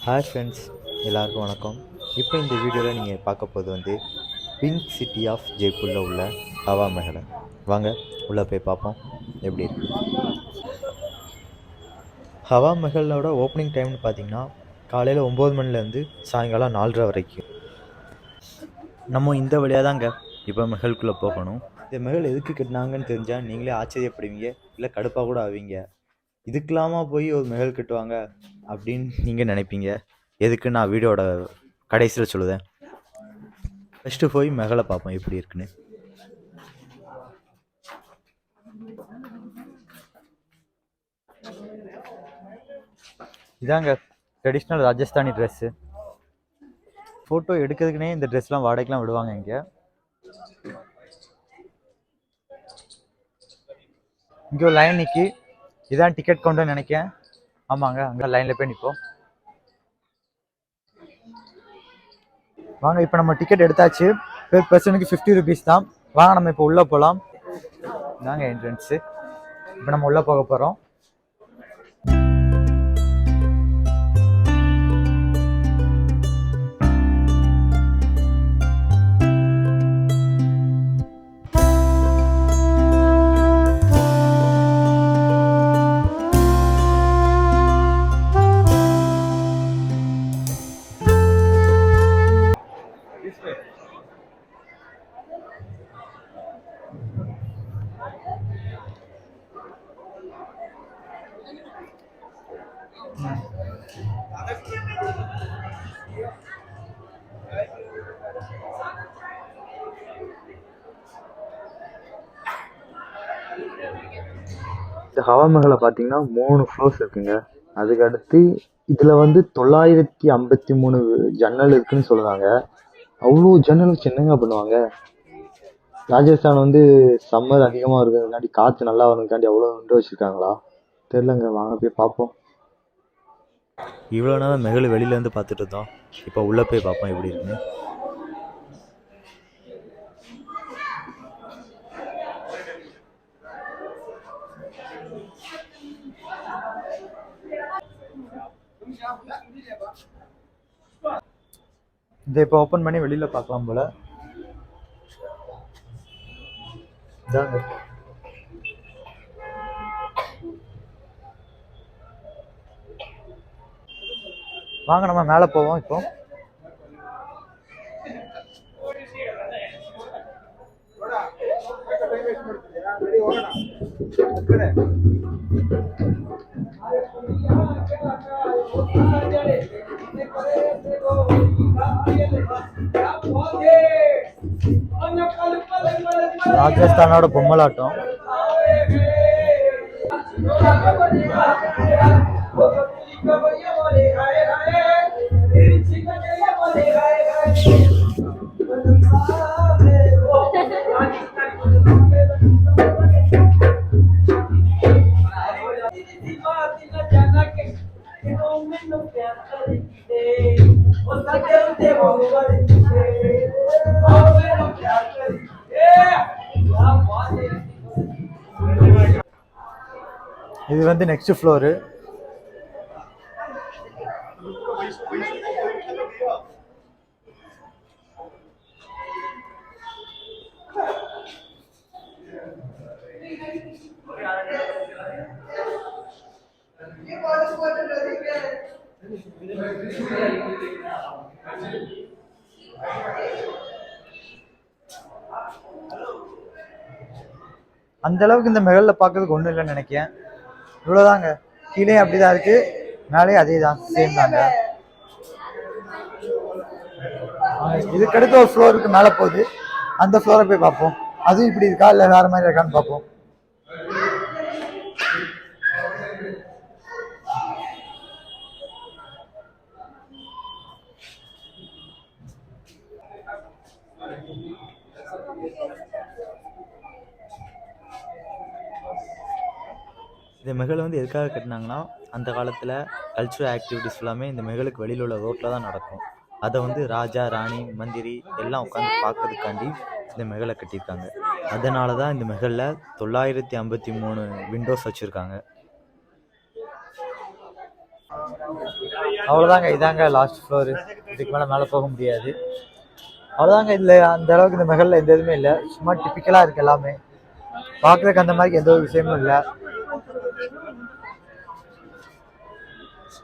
Hi friends, எல்லாருக்கும் வணக்கம். இப்போ இந்த வீடியோவில் நீங்கள் பார்க்க போகிறது வந்து பிங்க் சிட்டி ஆஃப் ஜெய்ப்பூரில் உள்ள ஹவா மஹலை. வாங்க உள்ளே போய் பார்ப்போம் எப்படி இருக்கு. ஹவா மஹலோட ஓப்பனிங் டைம்னு பார்த்தீங்கன்னா காலையில் 9 மணிலேருந்து சாயங்காலம் 4:30 வரைக்கும். நம்ம இந்த வழியாக தாங்க இப்போ மெஹலுக்குள்ளே போகணும். இந்த மெஹல் எதுக்கு கட்டினாங்கன்னு தெரிஞ்சால் நீங்களே ஆச்சரியப்படுவீங்க, இல்லை கடுப்பாக கூட ஆவீங்க. இதுக்கெல்லாமா போய் ஒரு மெஹல் கட்டுவாங்க அப்படின்னு நீங்கள் நினைப்பீங்க. எதுக்கு நான் வீடியோட கடைசியில் சொல்லுவேன். ஃபஸ்ட்டு போய் மெஹலை பார்ப்போம் எப்படி இருக்குன்னு. இதாங்க ட்ரெடிஷ்னல் ராஜஸ்தானி ட்ரெஸ்ஸு. ஃபோட்டோ எடுக்கிறதுக்குனே இந்த ட்ரெஸ்லாம் வாடகைக்கெலாம் விடுவாங்க இங்கே. இங்கே ஒரு லைன் நிற்கி, இதான் டிக்கெட் கவுண்டர்னு நினைக்கிறேன். ஆமாங்க, அங்கே லைனில் போய் நிற்போம். வாங்க, இப்போ நம்ம டிக்கெட் எடுத்தாச்சு. பெர் பர்சனுக்கு 50 rupees தான். வாங்க நம்ம இப்போ உள்ளே போகலாம். இதாங்க என்ட்ரன்ஸு. இப்போ நம்ம உள்ளே போக போகிறோம். இந்த ஹவா மஹலை பார்த்தீங்கன்னா 3 ஃப்ளோர்ஸ் இருக்குங்க. அதுக்கு அடுத்து இதில் வந்து 953 ஜன்னல் இருக்குன்னு சொல்கிறாங்க. அவ்வளோ ஜன்னல் வச்சு என்னங்க பண்ணுவாங்க? ராஜஸ்தான் வந்து சம்மர் அதிகமாக இருக்கிறதுக்காண்டி காற்று நல்லா வரதுக்காண்டி அவ்வளோ விண்டோ வச்சுருக்காங்களா தெரிலங்க. வாங்க போய் பார்ப்போம். இவ்வளோ நேரம் மெஹல் வெளியிலேருந்து பார்த்துட்டு இருந்தோம். இப்போ உள்ளே போய் பார்ப்போம் எப்படி இருக்குன்னு. இதை இப்போ ஓப்பன் பண்ணி வெளியில் பார்க்கலாம் போல. இதாங்க வாங்க நம்ம மேலே போவோம். இப்போ ராஜஸ்தானோட பொம்மலாட்டம். இது வந்து நெக்ஸ்ட் ஃப்ளோரு. அந்த அளவுக்கு இந்த மெஹல்ல பார்க்கறதுக்கு ஒன்றும் இல்லைன்னு நினைக்கிறேன். இவ்வளோதாங்க. கீழே அப்படிதான் இருக்கு, மேலே அதே தான், சேம் தாங்க. இதுக்கடுத்து ஒரு ஃப்ளோருக்கு மேலே போகுது. அந்த ஃப்ளோரை போய் பார்ப்போம். அதுவும் இப்படி இருக்கா இல்லை வேற மாதிரி இருக்கான்னு பார்ப்போம். இந்த மெஹல் வந்து எதுக்காக கட்டினாங்கன்னா, அந்த காலத்தில் கல்ச்சுரல் ஆக்டிவிட்டிஸ் எல்லாமே இந்த மெஹலுக்கு வெளியில் உள்ள ரோட்டில் தான் நடக்கும். அதை வந்து ராஜா, ராணி, மந்திரி எல்லாம் உட்காந்து பார்க்கறதுக்காண்டி இந்த மெஹலை கட்டியிருக்காங்க. அதனால தான் இந்த மெஹலில் 953 விண்டோஸ் வச்சுருக்காங்க. அவ்வளோதாங்க, இதாங்க லாஸ்ட் ஃப்ளோரு. இதுக்கு மேலே போக முடியாது. அவ்வளோதாங்க. இதில் அந்த அளவுக்கு இந்த மெஹலில் எந்த இதுவுமே இல்லை. சும்மா டிப்பிக்கலாக இருக்குது எல்லாமே. பார்க்குறதுக்கு அந்த மாதிரி எந்த ஒரு விஷயமும் இல்லை.